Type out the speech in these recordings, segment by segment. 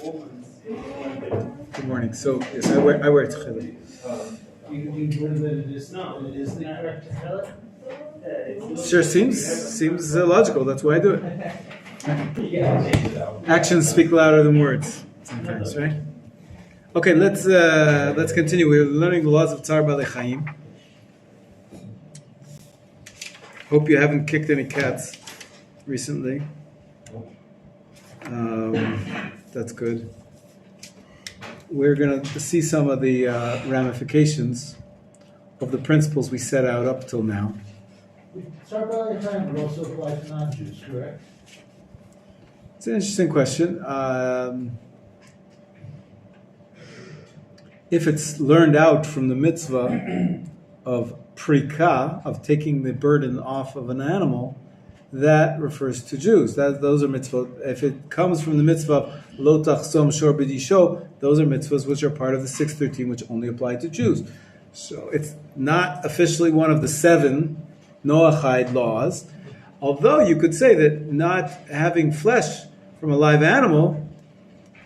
Good morning. So yes, I wear tefillin. You believe that it is the correct tefillin? Sure seems logical. That's why I do it. Actions speak louder than words sometimes, right? Okay, let's continue. We're learning the laws of Tzar Balei Chaim. Hope you haven't kicked any cats recently. That's good. We're going to see some of the ramifications of the principles we set out up till now. Tzar Balei Chaim would also apply to non-Jews, correct? It's an interesting question. If it's learned out from the mitzvah of prika, of taking the burden off of an animal, that refers to Jews. Those are mitzvot. If it comes from the mitzvah of lo tachsom shor b'disho, those are mitzvahs which are part of the 613, which only apply to Jews. So it's not officially one of the 7 Noachide laws, although you could say that not having flesh from a live animal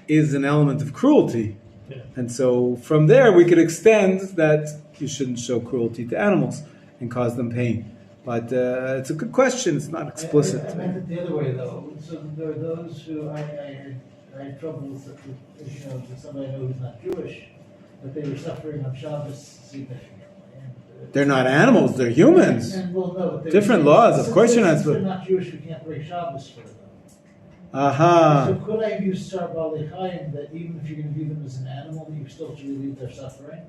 is an element of cruelty. Yeah. And so from there we could extend that you shouldn't show cruelty to animals and cause them pain. But it's a good question. It's not explicit. I meant it the other way, though. So there are those who I had trouble with somebody I know who's not Jewish, but they were suffering on Shabbos significantly. They're not animals. They're humans. Different laws. Of course you're not supposed to. They're not Jewish. We can't break Shabbos for them. Aha. So could I use Tzar Balei Chaim that even if you're going to view them as an animal, you still have to relieve their suffering?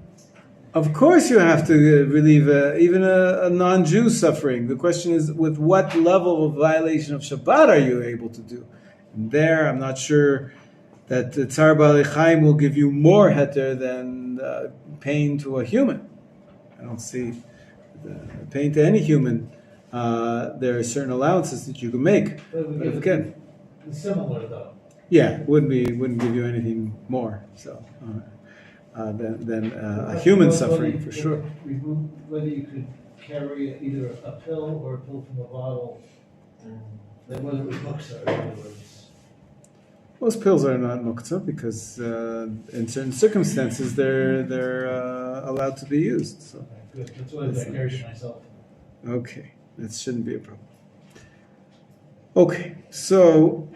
Of course you have to relieve even a non-Jew suffering. The question is, with what level of violation of Shabbat are you able to do? And there, I'm not sure that the Tzar Balei Chaim will give you more heter than pain to a human. I don't see pain to any human. There are certain allowances that you can make. But again, similar though. Yeah, wouldn't give you anything more. So. Than a human suffering, for sure. Whether you could carry either a pill or a pill from a bottle, whether it was muktzah or whether it was... Most pills are not muktzah because in certain circumstances they're allowed to be used. So. Good. That's what I carried myself. Okay, that shouldn't be a problem. Okay, so...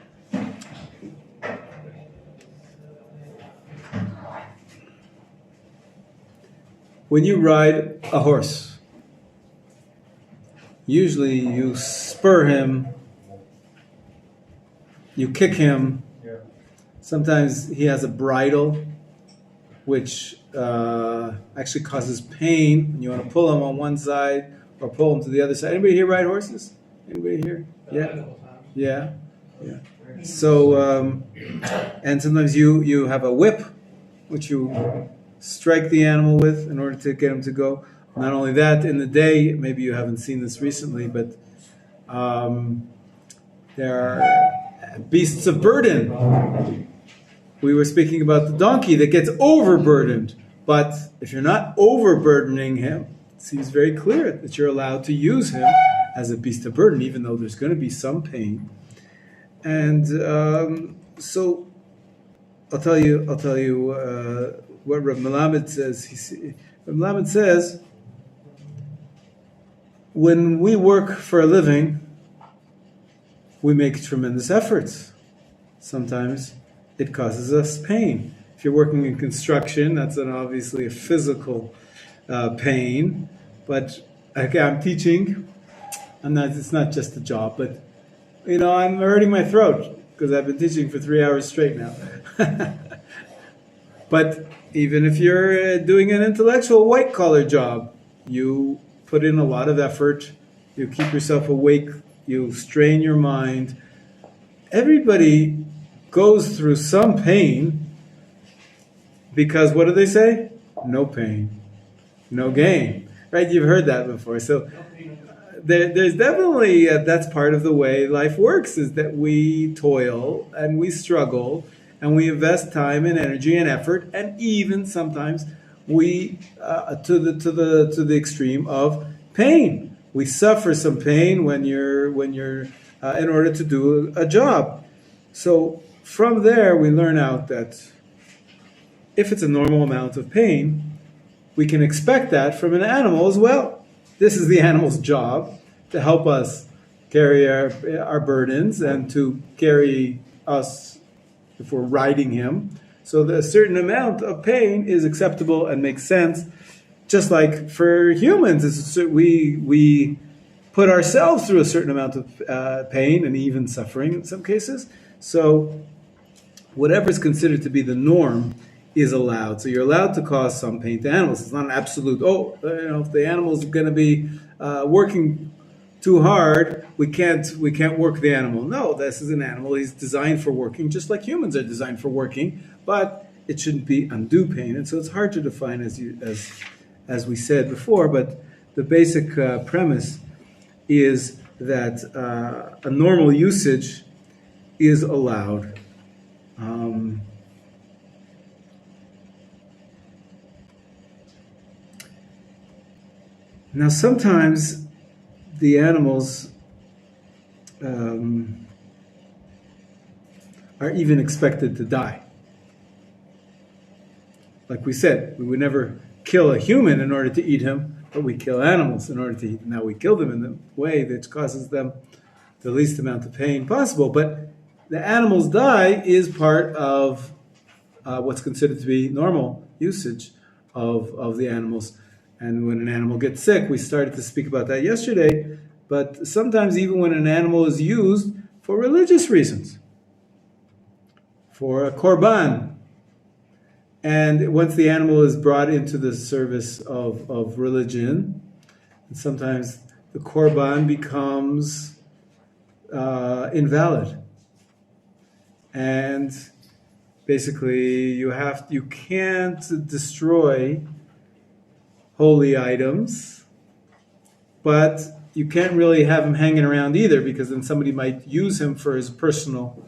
When you ride a horse, usually you spur him, you kick him. Yeah. Sometimes he has a bridle, which actually causes pain. And you want to pull him on one side or pull him to the other side. Anybody here ride horses? Anybody here? Yeah. So, and sometimes you have a whip, which you strike the animal with in order to get him to go. Not only that, in the day, maybe you haven't seen this recently, but there are beasts of burden. We were speaking about the donkey that gets overburdened, but if you're not overburdening him, it seems very clear that you're allowed to use him as a beast of burden, even though there's going to be some pain. And so I'll tell you what Rabbi Melamed says. Rabbi Melamed says, when we work for a living, we make tremendous efforts. Sometimes it causes us pain. If you're working in construction, that's obviously a physical pain. But okay, I'm teaching. It's not just a job, but I'm hurting my throat because I've been teaching for 3 hours straight now. But even if you're doing an intellectual white-collar job, you put in a lot of effort, you keep yourself awake, you strain your mind. Everybody goes through some pain because what do they say? No pain, no gain. Right? You've heard that before. So there's definitely, that's part of the way life works, is that we toil and we struggle and we invest time and energy and effort, and even sometimes we to the extreme of pain. We suffer some pain when you're in order to do a job. So from there, we learn out that if it's a normal amount of pain, we can expect that from an animal as well. This is the animal's job, to help us carry our burdens and to carry us if we're riding him. So a certain amount of pain is acceptable and makes sense. Just like for humans, we put ourselves through a certain amount of pain and even suffering in some cases. So whatever is considered to be the norm is allowed. So you're allowed to cause some pain to animals. It's not an absolute, if the animal's going to be working too hard, we can't work the animal. No, this is an animal. He's designed for working, just like humans are designed for working, but it shouldn't be undue pain. And so it's hard to define as we said before, but the basic premise is that a normal usage is allowed. Now sometimes the animals are even expected to die. Like we said, we would never kill a human in order to eat him, but we kill animals in order to eat them. Now we kill them in the way that causes them the least amount of pain possible, but the animals die is part of what's considered to be normal usage of the animals. And when an animal gets sick, we started to speak about that yesterday, but sometimes even when an animal is used for religious reasons, for a korban, and once the animal is brought into the service of religion, and sometimes the korban becomes invalid. And basically you can't destroy holy items, but you can't really have him hanging around either, because then somebody might use him for his personal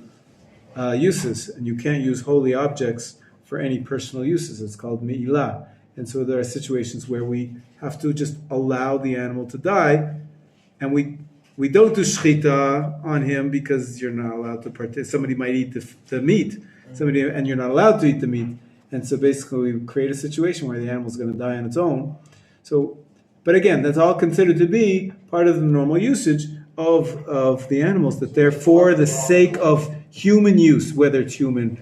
uses, and you can't use holy objects for any personal uses. It's called me'ilah. And so there are situations where we have to just allow the animal to die, and we don't do shchita on him because you're not allowed to participate. Somebody might eat the meat, and you're not allowed to eat the meat. And so basically we create a situation where the animal's going to die on its own. So, but again, that's all considered to be part of the normal usage of the animals, that they're for the sake of human use, whether it's human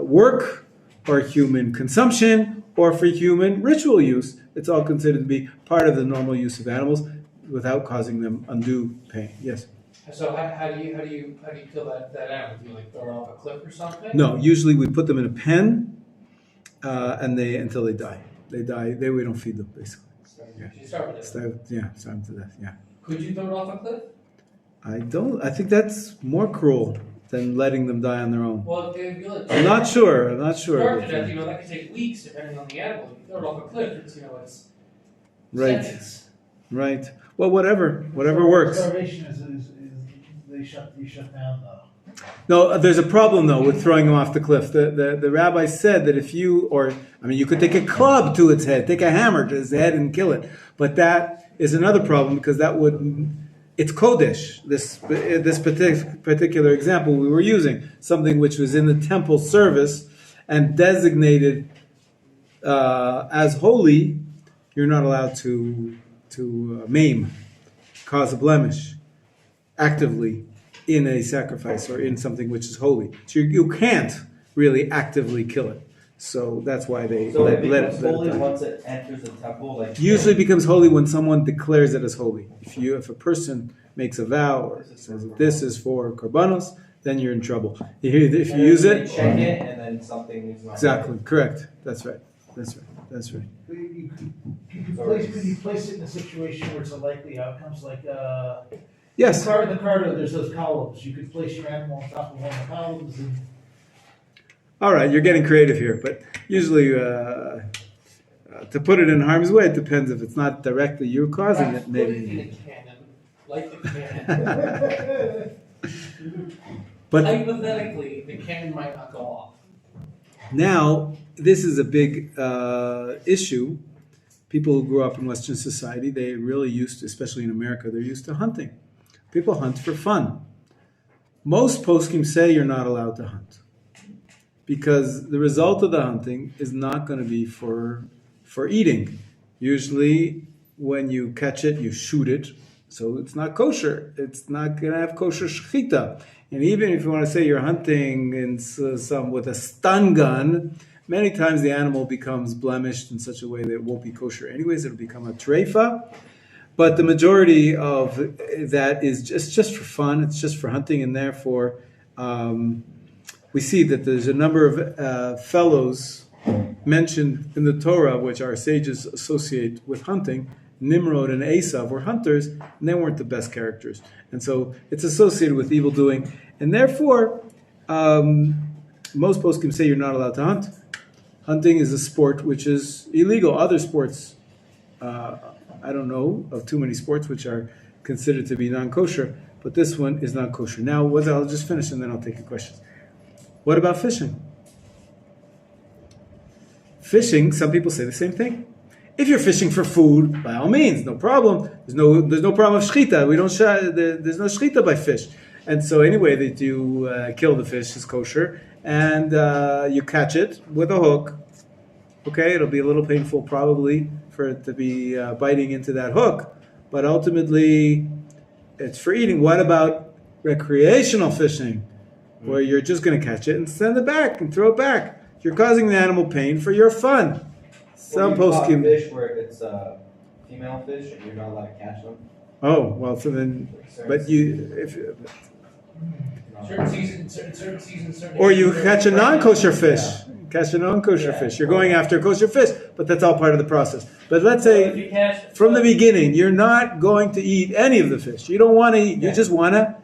work or human consumption or for human ritual use. It's all considered to be part of the normal use of animals without causing them undue pain. Yes? So how do you kill that animal? Do you throw it off a cliff or something? No, usually we put them in a pen until they die. They die. We don't feed them, basically. You starve to death. Starve to death. Yeah. Could you throw it off a cliff? I don't. I think that's more cruel than letting them die on their own. Well, I'm not sure. Starve to death. That could take weeks depending on the animal. If you throw it off a cliff, it's right. Seconds. Right. Well, whatever works. Starvation is you shut down though. No, there's a problem though with throwing him off the cliff. The rabbi said that if you could take a club to its head, take a hammer to its head and kill it. But that is another problem, because it's kodesh. This particular example we were using, something which was in the temple service and designated as holy, you're not allowed to maim, cause a blemish actively in a sacrifice or in something which is holy. So you can't really actively kill it. So that's why they let it holy die. Once it enters the temple. Usually becomes holy when someone declares it as holy. If a person makes a vow or says this is for korbanos, then you're in trouble. If you use it, check it, and then something is not exactly right. Correct. That's right. Could you place it in a situation where it's a likely outcomes, like Yes. in the cardo, there's those columns. You could place your animal on top of one of the columns. And All right, you're getting creative here, but usually to put it in harm's way, it depends. If it's not directly you causing it, Put it in maybe. a cannon, like the cannon. But Hypothetically, the cannon might not go off. now, this is a big issue. People who grew up in Western society, they really used to, especially in America, they're used to hunting. People hunt for fun. Most poskim say you're not allowed to hunt because the result of the hunting is not going to be for eating. Usually, when you catch it, you shoot it, so it's not kosher. It's not going to have kosher shechita. And even if you want to say you're hunting with a stun gun, many times the animal becomes blemished in such a way that it won't be kosher. Anyways, it'll become a treifa. But the majority of that is just for fun. It's just for hunting, and therefore we see that there's a number of fellows mentioned in the Torah which our sages associate with hunting. Nimrod and Esav were hunters, and they weren't the best characters. And so it's associated with evil doing. And therefore, most poskim say you're not allowed to hunt. Hunting is a sport which is illegal. Other sports, I don't know of too many sports which are considered to be non-kosher, but this one is not kosher. Now, I'll just finish and then I'll take your questions. What about fishing? Fishing, some people say the same thing. If you're fishing for food, by all means, no problem. There's no problem of shechita. There's no shechita by fish. And so anyway, that you kill the fish is kosher, and you catch it with a hook. Okay, it'll be a little painful probably for it to be biting into that hook, but ultimately it's for eating. What about recreational fishing, where you're just going to catch it and send it back and throw it back? You're causing the animal pain for your fun. Some poskim fish where it's a female fish and you're not allowed to catch them. Oh well, so then, but Certain seasons, or you catch a non-kosher fish. Catch a non-kosher fish. You're going after a kosher fish, but that's all part of the process. But let's say from the beginning, you're not going to eat any of the fish. You don't want to eat. You just want to.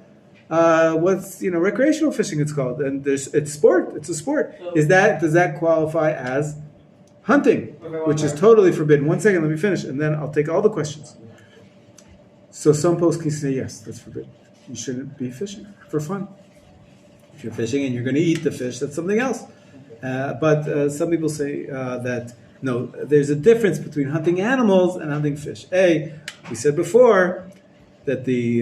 Recreational fishing it's called, and it's sport. It's a sport. Does that qualify as hunting, which is totally forbidden? One second, let me finish, and then I'll take all the questions. So some posts can say yes, that's forbidden. You shouldn't be fishing for fun. If you're fishing and you're going to eat the fish, that's something else. But some people say that no, there's a difference between hunting animals and hunting fish. We said before that the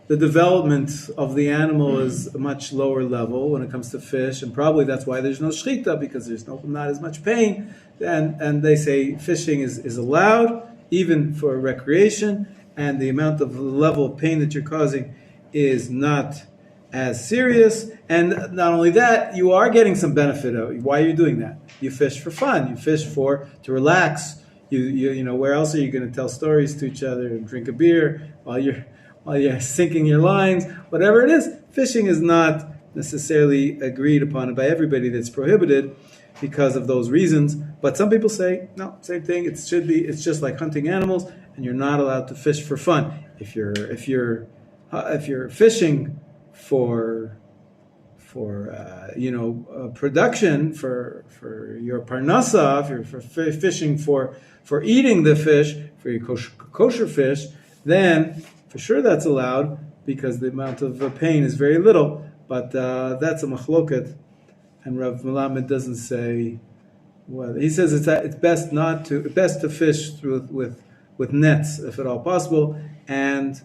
development of the animal is a much lower level when it comes to fish, and probably that's why there's no shechita, because there's not as much pain. And they say fishing is allowed, even for recreation, and the amount of level of pain that you're causing is not as serious. And not only that, you are getting some benefit of it. Why are you doing that? You fish for fun. You fish to relax. You know, where else are you going to tell stories to each other and drink a beer while you're sinking your lines? Whatever it is, fishing is not necessarily agreed upon by everybody that's prohibited because of those reasons. But some people say, no, same thing. It's just like hunting animals, and you're not allowed to fish for fun. If you're fishing for production, for your parnasa, if you're fishing for eating the fish, for your kosher fish, then for sure that's allowed, because the amount of pain is very little. But that's a machloket, and Rav Melamed doesn't say. Well, he says it's best to fish with nets if at all possible, and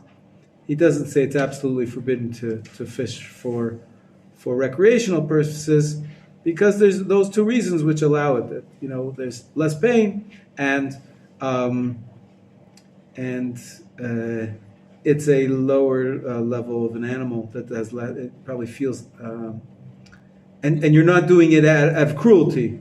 he doesn't say it's absolutely forbidden to fish for recreational purposes, because there's those two reasons which allow it. That, there's less pain, and it's a lower level of an animal that it probably feels, and you're not doing it out of cruelty.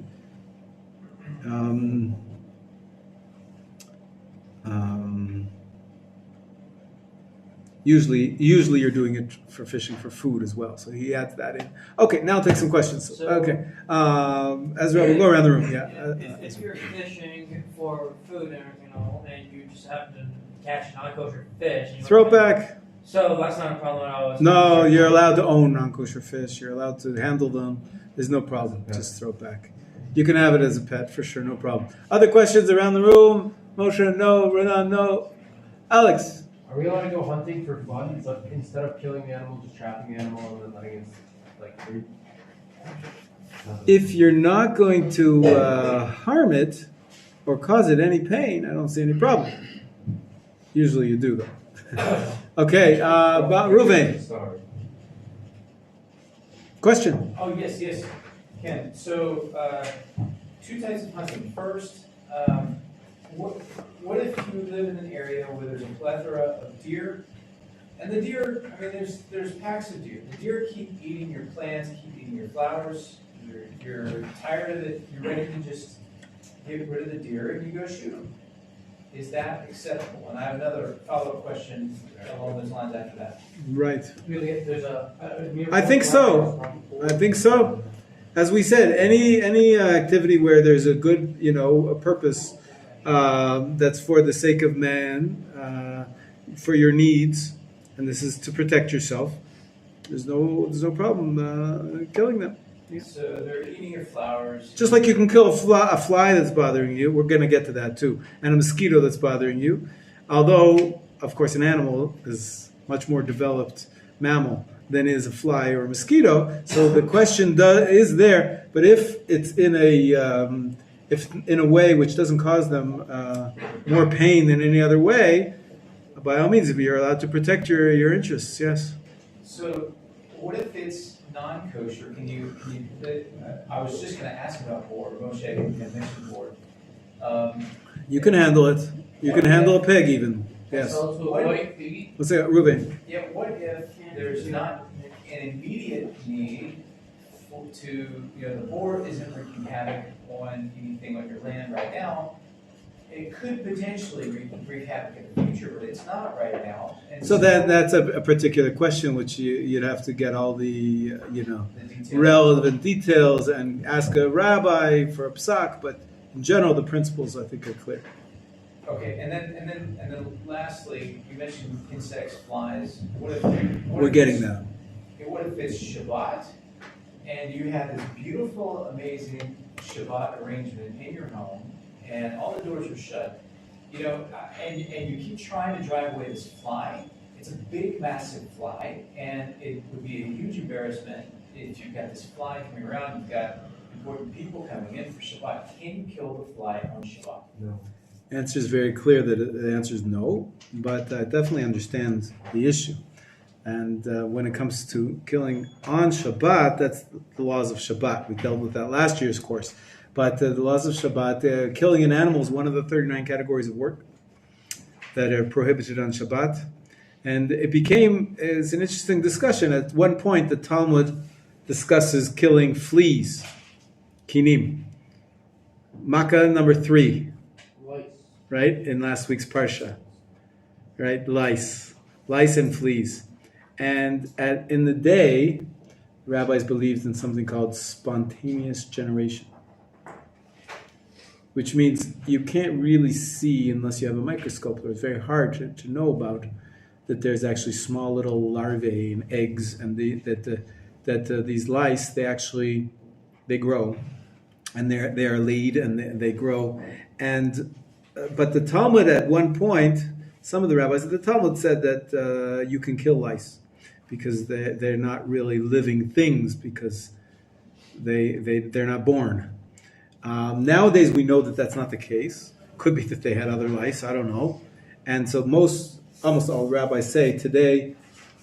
Usually you're doing it for fishing for food as well. So he adds that in. Okay, now I'll take some questions. Okay, Ezra, we'll go around the room. Yeah. If you're fishing for food and everything, and you just happen to catch non-kosher fish, and Throw it back. So that's not a problem at all. No, you're allowed to own non-kosher fish. You're allowed to handle them. There's no problem. Just throw it back. You can have it as a pet for sure, no problem. Other questions around the room? Moshe, no. Renan, no. Alex. Are we allowed to go hunting for fun? So instead of killing the animal, just trapping the animal and then letting it free? If you're not going to harm it or cause it any pain, I don't see any problem. Usually you do, though. Okay, about Ruvain. Sorry. Question. Oh, yes, Ken. So, two types of hunting. First, what if you live in an area where there's a plethora of deer, and the deer, I mean, there's packs of deer. The deer keep eating your plants, keep eating your flowers. You're tired of it. You're ready to just get rid of the deer, and you go shoot them. Is that acceptable? And I have another follow-up question along those lines after that. Right. Really, there's I think so. I think so. As we said, any activity where there's a good, a purpose that's for the sake of man, for your needs, and this is to protect yourself. There's no problem killing them. So they're eating your flowers. Just like you can kill a fly that's bothering you, we're going to get to that too, and a mosquito that's bothering you. Although, of course, an animal is much more developed mammal than is a fly or a mosquito. So the question is there, but if it's in a way which doesn't cause them more pain than any other way, by all means, if you're allowed to protect your interests, yes. So what if it's non-kosher? I was just going to ask about boar. Moshe had mentioned boar. You can handle it. You can handle a pig even. Yes. Let's say Ruben. Yeah. What if there's not an immediate need to, the boar isn't wreaking havoc on anything on your land right now? It could potentially wreak havoc in the future, but it's not right now. And so that's a particular question which you'd have to get all the the relevant details and ask a rabbi for a psak. But in general, the principles I think are clear. Okay, and then lastly, you mentioned insects, flies. We're getting that. What if it's Shabbat and you have this beautiful, amazing Shabbat arrangement in your home, and all the doors are shut, and you keep trying to drive away this fly. It's a big, massive fly, and it would be a huge embarrassment if you've got this fly coming around, you've got important people coming in for Shabbat. Can you kill the fly on Shabbat? No. The answer is very clear that the answer is no, but I definitely understand the issue. And when it comes to killing on Shabbat, that's the laws of Shabbat. We dealt with that last year's course. But the laws of Shabbat, killing an animal is one of the 39 categories of work that are prohibited on Shabbat. And it's an interesting discussion. At one point, the Talmud discusses killing fleas, kinim. Makkah number 3, right, in last week's Parsha, right, lice and fleas. And in the day, rabbis believed in something called spontaneous generation, which means you can't really see unless you have a microscope. It's very hard to know about that there's actually small little larvae and eggs, and that these lice, they grow, and they are laid and they grow. And but the Talmud at one point, some of the rabbis of the Talmud said that you can kill lice because they're not really living things, because they're not born. Nowadays we know that that's not the case. Could be that they had other lice, I don't know. And so almost all rabbis say today,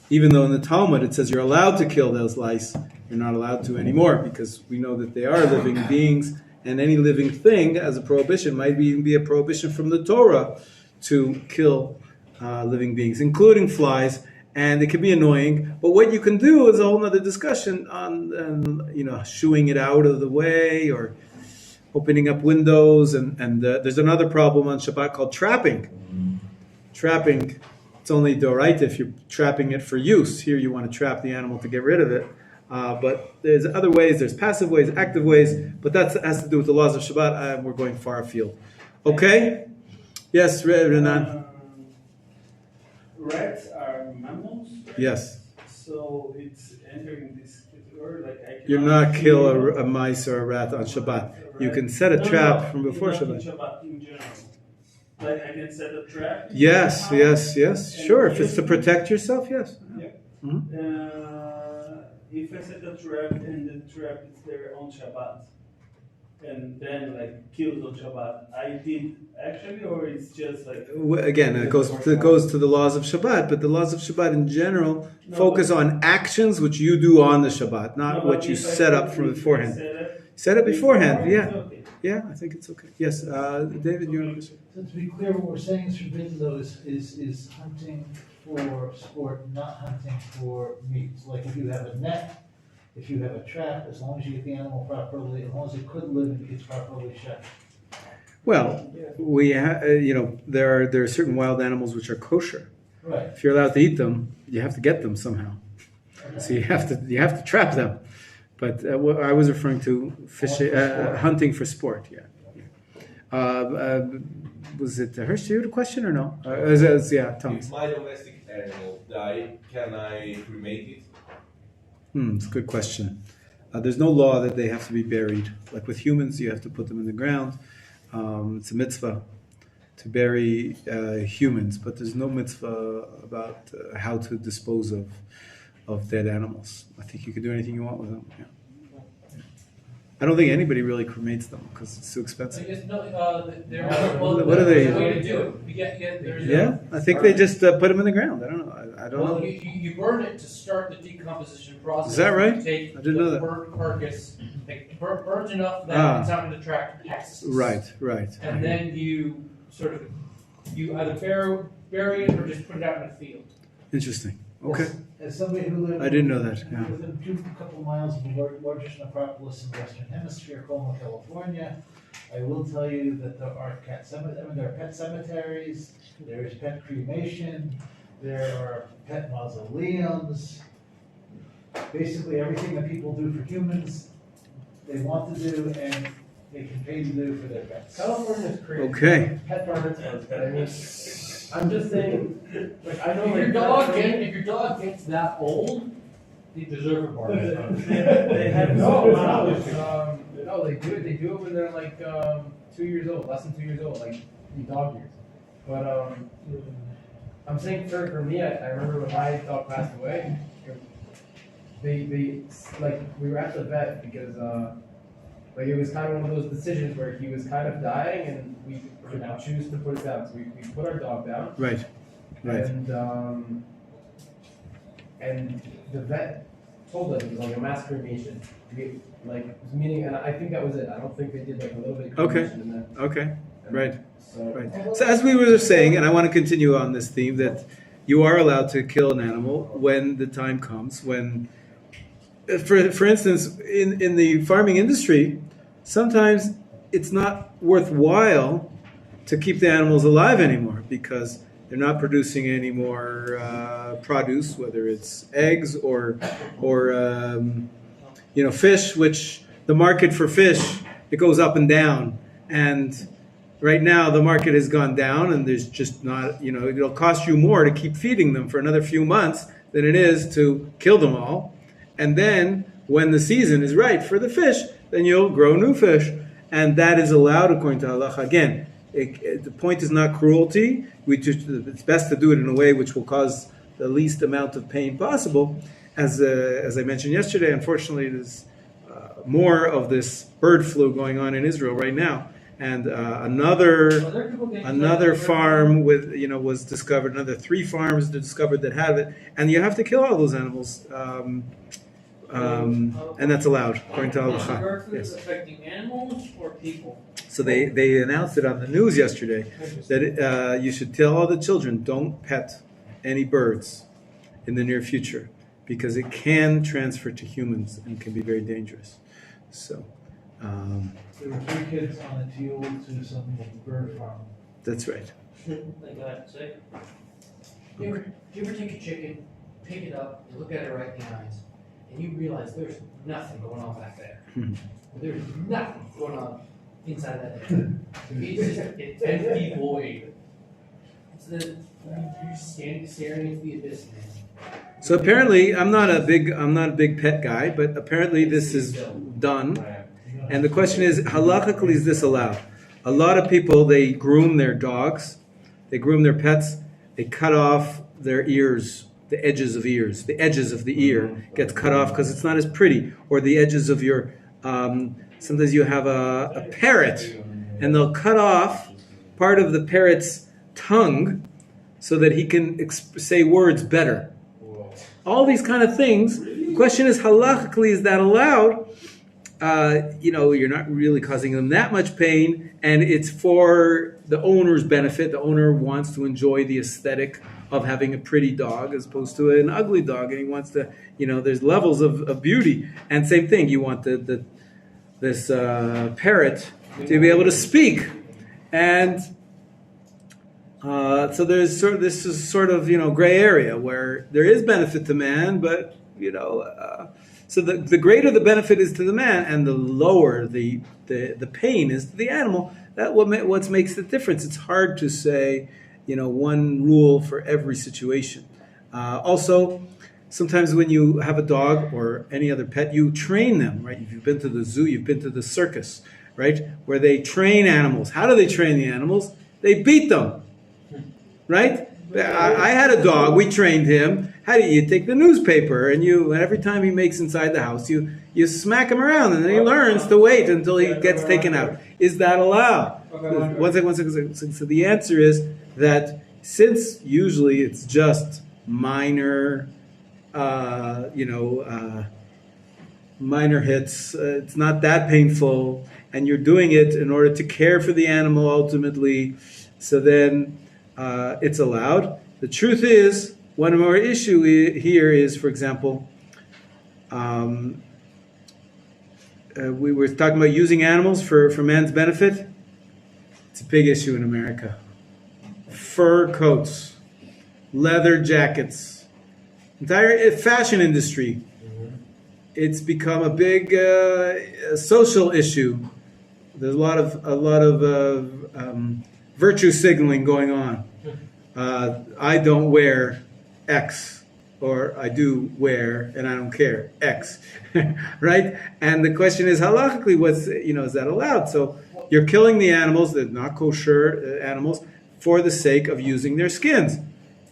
even though in the Talmud it says you're allowed to kill those lice, you're not allowed to anymore, because we know that they are living beings, and any living thing as a prohibition might even be a prohibition from the Torah to kill living beings, including flies. And it can be annoying, but what you can do is a whole other discussion on, shooing it out of the way or opening up windows. And there's another problem on Shabbat called trapping. Trapping, it's only doraita if you're trapping it for use. Here you want to trap the animal to get rid of it. But there's other ways, there's passive ways, active ways, but that has to do with the laws of Shabbat. We're going far afield. Okay? Yes, Renan? Rats are mammals, right? Yes. So it's entering this category, like I You're not kill a mice or a rat on Shabbat. You can set a trap from before not Shabbat. In Shabbat in general. Like I can set a trap. Yes. Sure, if it's to protect yourself, yes. Yeah. Mm-hmm. If I set a trap and the trap is there on Shabbat, and then like killed on Shabbat, I did actually, or it's just like Again, it goes to the laws of Shabbat, but the laws of Shabbat in general No, focus but- on actions which you do on the Shabbat, No, not but what you if I set up put from it- beforehand. set Set it beforehand, it's yeah. okay. Yeah, I think it's okay. Yes, David, you So to be clear, what we're saying is forbidden though is hunting for sport, not hunting for meat. So like if you have a net, if you have a trap, as long as you get the animal properly, as long as it could live and it gets properly shot. Well, there are certain wild animals which are kosher. Right. If you're allowed to eat them, you have to get them somehow. So you have to trap them. But I was referring to hunting for sport. Yeah. Was it Hirsch? You had a question or no? Yeah, Thomas. If my domestic animal die, can I cremate it? It's a good question. There's no law that they have to be buried. Like with humans, you have to put them in the ground. It's a mitzvah to bury humans, but there's no mitzvah about how to dispose of dead animals. I think you can do anything you want with them. Yeah. I don't think anybody really cremates them because it's too I expensive. guess no, What are they? There's a way to do it. There's Yeah, I think they just put them in the ground. I don't know. I don't Well, know. you burn it to start the decomposition process. Is that right? You take I didn't know the that. burnt carcass, burnt enough that Ah. it's not going to attract pests. Right. And then you either bury it or just put it out in a field. Interesting. Okay. As somebody who lived I didn't know that, yeah. within a couple miles of the largest necropolis in the Western Hemisphere, Como, California, I will tell you that there are there are pet cemeteries, there is pet cremation, there are pet mausoleums. Basically, everything that people do for humans, they want to do, and they can pay to do for their pets. California is crazy. Okay. Pet farmers, but I mean, I'm just saying, like, I know If like if your dog gets that old, you deserve a bar. They have no, they do it. They do it when they're like 2 years old, less than 2 years old, like dog years. But I'm saying for me, I remember when my dog passed away. They like we were at the vet because like it was kind of one of those decisions where he was kind of dying and we could choose to put it down. So we put our dog down. Right. And the vet told us it was like a mass cremation. Meaning, and I think that was it. I don't think they did like a little bit of Okay. cremation and then. Okay. Right. So, Right. So as we were saying, and I want to continue on this theme, that you are allowed to kill an animal when the time comes. When, for instance, in the farming industry, sometimes it's not worthwhile to keep the animals alive anymore because they're not producing any more produce, whether it's eggs or fish. Which the market for fish, it goes up and down, and right now the market has gone down, and there's just not, it'll cost you more to keep feeding them for another few months than it is to kill them all. And then when the season is right for the fish, then you'll grow new fish. And that is allowed according to halacha. Again, the point is not cruelty. It's best to do it in a way which will cause the least amount of pain possible. As I mentioned yesterday, unfortunately, there's more of this bird flu going on in Israel right now. And another farm was discovered. Another 3 farms discovered that have it, and you have to kill all those animals, and that's allowed according to halacha. Bird flu Yes. is affecting animals or people? So they announced it on the news yesterday that you should tell all the children don't pet any birds in the near future because it can transfer to humans and can be very dangerous. So. There were 3 kids on a teal to some bird farm. That's right. Like I say. Do you ever take a chicken, pick it up, and look at it right in the eyes, and you realize there's nothing going on back there. There's nothing going on inside that head. It's just a 10 feet void. You're staring into the abyss, man. So apparently, I'm not a big pet guy, but apparently this is done. And the question is, halakhically, is this allowed? A lot of people, they groom their dogs, they groom their pets, they cut off their ears, the edges of ears. The edges of the ear gets cut off because it's not as pretty, or the edges of your Sometimes you have a parrot, and they'll cut off part of the parrot's tongue so that he can say words better. All these kind of things. The question is, halachically, is that allowed? You're not really causing them that much pain, and it's for the owner's benefit. The owner wants to enjoy the aesthetic of having a pretty dog as opposed to an ugly dog, and he wants to, there's levels of beauty. And same thing, you want this parrot to be able to speak, and so there's this is sort of gray area where there is benefit to man, but so the greater the benefit is to the man, and the lower the pain is to the animal. That what makes the difference. It's hard to say one rule for every situation. Also, sometimes when you have a dog or any other pet, you train them, right? If you've been to the zoo, you've been to the circus, right? Where they train animals. How do they train the animals? They beat them, right? I had a dog, we trained him. How do you take the newspaper and every time he makes inside the house, you smack him around, and then he learns to wait until he gets taken out. Is that allowed? One second. So the answer is that since usually it's just minor hits, it's not that painful, and you're doing it in order to care for the animal ultimately, so then it's allowed. The truth is, one more issue here is, for example, we were talking about using animals for man's benefit. It's a big issue in America. Fur coats, leather jackets, entire fashion industry. It's become a big social issue. There's a lot of virtue signaling going on. I don't wear X, or I do wear and I don't care X, right? And the question is, halachically, is that allowed? So you're killing the animals, they're not kosher animals, for the sake of using their skins.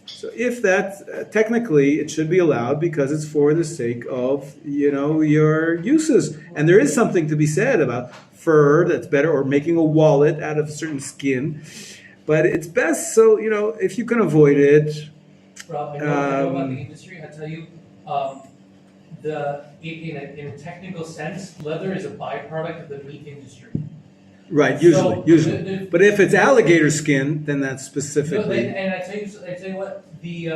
So if that's technically, it should be allowed because it's for the sake of your uses. And there is something to be said about fur that's better, or making a wallet out of a certain skin. But it's best, so if you can avoid it. Rob, I know about the industry. I tell you, in a technical sense, leather is a byproduct of the meat industry. Right, usually. But if it's alligator skin, then that's specifically. And I tell you what, the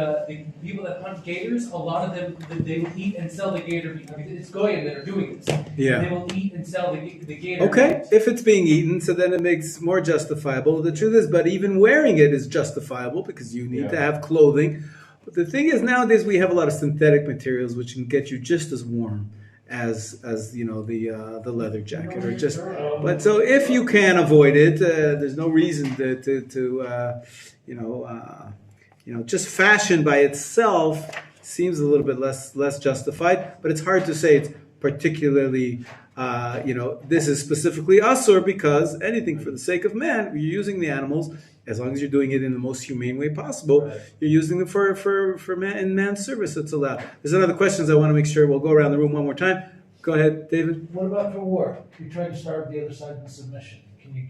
people that hunt gators, a lot of them, they will eat and sell the gator because it's goyim that are doing this. Yeah. They will eat and sell the gator. Okay, meat. if it's being eaten, so then it makes more justifiable. The truth is, but even wearing it is justifiable because you need to have clothing. But the thing is, nowadays we have a lot of synthetic materials which can get you just as warm as the leather jacket, or just. But so if you can avoid it, there's no reason to just fashion by itself seems a little bit less justified. But it's hard to say it's particularly this is specifically asur, because anything for the sake of man, you're using the animals. As long as you're doing it in the most humane way possible, you're using them for man, in man's service. It's allowed. There's another questions I want to make sure we'll go around the room one more time. Go ahead, David. What about for war? You're trying to starve the other side in submission. Can you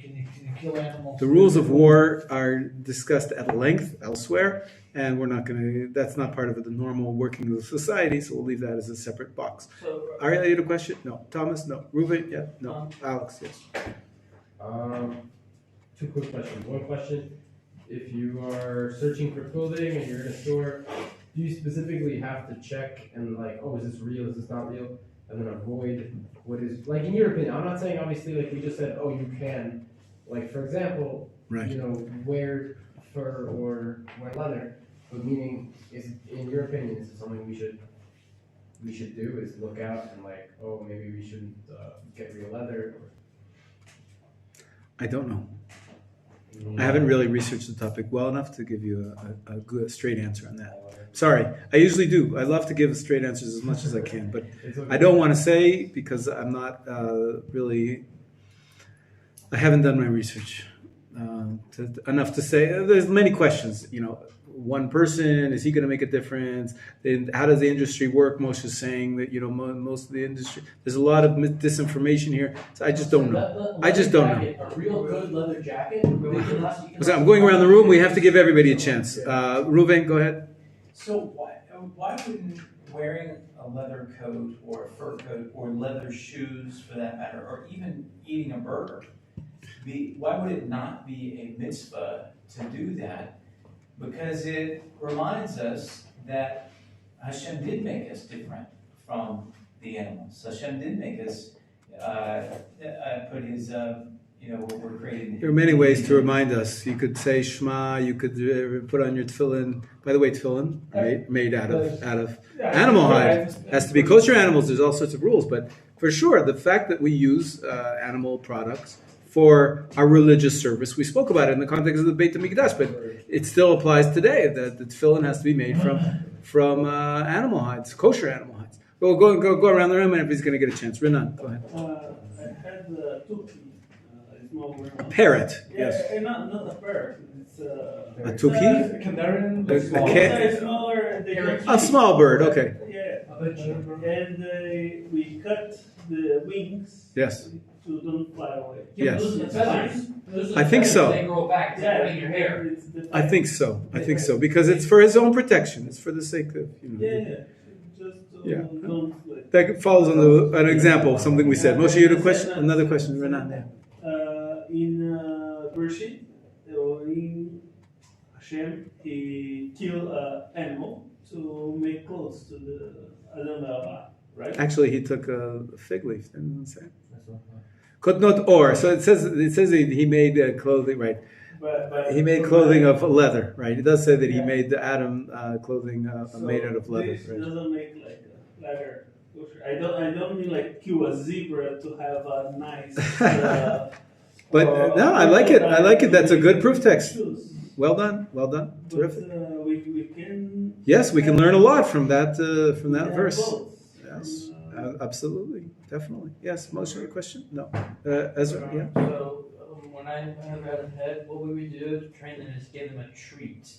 kill animals? The rules of war are discussed at length elsewhere, and we're not going to. That's not part of the normal working of the society, so we'll leave that as a separate box. So, Ariel, you had a question? No. Thomas? No. Ruben? Yeah. No. Alex? Yes. Two quick questions. One question: if you are searching for clothing and you're in a store, do you specifically have to check and is this real? Is this not real? And then avoid what is, in your opinion. I'm not saying obviously we just said, you can, for example, right. Wear fur or wear leather. But meaning, is in your opinion, is it something we should do? Is look out and maybe we shouldn't get real leather? I don't know. I haven't really researched the topic well enough to give you a good straight answer on that. Sorry, I usually do. I love to give straight answers as much as I can, but I don't want to say because I'm not really. I haven't done my research. enough to say. There's many questions. One person, is he going to make a difference? Then how does the industry work? Moshe is saying that most of the industry. There's a lot of disinformation here. So I just don't know. I just don't know. A real good leather jacket. So I'm going around the room. We have to give everybody a chance. Reuven, go ahead. So why wouldn't wearing a leather coat or a fur coat or leather shoes for that matter, or even eating a burger, why would it not be a mitzvah to do that? Because it reminds us that Hashem did make us different from the animals. Hashem did make us put his, we're created. There are many ways to remind us. You could say Shema. You could put on your tefillin. By the way, tefillin made out of animal hide has to be kosher animals. There's all sorts of rules, but for sure, the fact that we use animal products for our religious service, we spoke about it in the context of the Beit HaMikdash, but it still applies today. That the tefillin has to be made from animal hides, kosher animal hides. But we'll go around the room, and if he's going to get a chance, Renan, go ahead. I had a turkey. A parrot, Yeah, yes. not a parrot. It's A turkey? Canarian. A small bird, okay. Yeah, and we cut the wings. Yes. To don't fly away. Yes. Those are the feathers. Those are the I think feathers. so. They grow back to in your hair. It's the I think so, because it's for his own protection. It's for the sake of, Just don't like. That follows on an example of something we said. Moshe, you had a question? Another question, Renan. In Bereshit, in Hashem, he killed an animal to make clothes to the Adam Hava, right? Actually, he took a fig leaf. Didn't it say? Could not or. So it says he made clothing, right? But He made clothing of leather, right? It does say that he made the Adam clothing made out of leather. This Right? doesn't make like a leather. I don't mean like kill a zebra to have a nice. But no, I like it. That's a good proof text. Shoes. Well done. Terrific. But, we can. Yes, we can learn a lot from that verse. Both. Yes, absolutely, definitely. Yes, Moshe, your question? No, Ezra. Yeah. So when I have had a pet, what we would do to train them is give them a treat.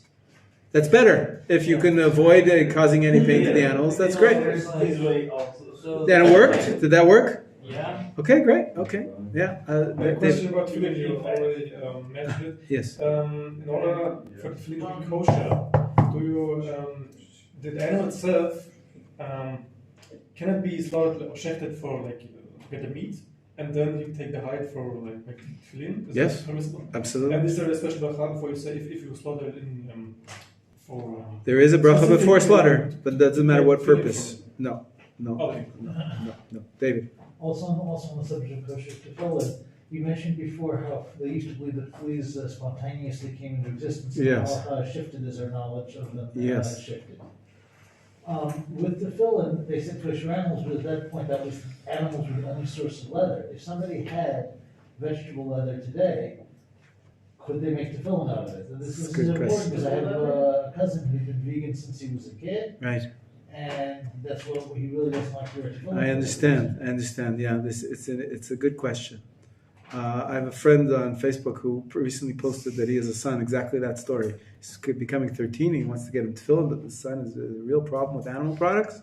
That's better. If you can avoid causing any pain to the animals, that's great. This way also. So Then it worked? Did that work? yeah. Okay, great. Okay, yeah. A question about tefillin, you already mentioned it. Yes. In order for the tefillin to be kosher, the animal itself, can it be slaughtered or shechted for to get the meat, and then you take the hide for make tefillin? Is Yes. that permissible? Absolutely. And is there a special bracha for you say if you slaughter it in for? There is a bracha before slaughter, but it doesn't matter what purpose. No. Okay. No. David. Also on the subject of kosher tefillin, you mentioned before how they used to believe that fleas spontaneously came into existence. Yes. And how shifted as our knowledge of them Yes. shifted. With tefillin, they said kosher animals, but at that point, that was animals were the only source of leather. If somebody had vegetable leather today, could they make tefillin out of it? And this is Good important question. because I have a cousin who's been vegan since he was a kid, Right. and that's what he really doesn't like to wear tefillin. I understand. Yeah, it's a good question. I have a friend on Facebook who recently posted that he has a son, exactly that story. He's becoming 13, he wants to get him tefillin, but the son has a real problem with animal products.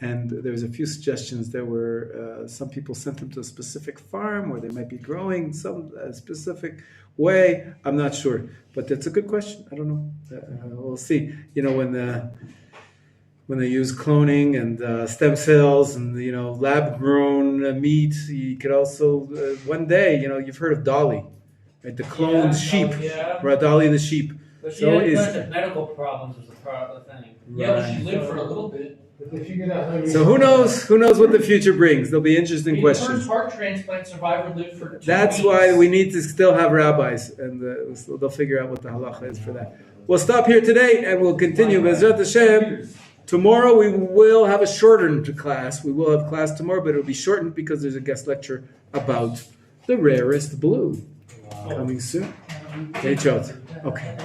And there's a few suggestions. There were some people sent him to a specific farm where they might be growing some specific way. I'm not sure, but that's a good question. I don't know. We'll see. When they use cloning and stem cells and lab-grown meat, you could also one day you've heard of Dolly, right? The cloned sheep, Yeah. right? Dolly the sheep. But she So had a is- bunch of medical problems was the thing. Yeah, but she lived for a little bit. But they figured out how to So who knows what the future brings? There'll be interesting The questions. first heart transplant survivor lived for 2 That's weeks. why we need to still have rabbis, and so they'll figure out what the halacha is for that. We'll stop here today, and we'll continue. Bezrat Hashem. Tomorrow we will have a shortened class. We will have class tomorrow, but it'll be shortened because there's a guest lecture about the rarest blue coming soon. Hilchot. Okay.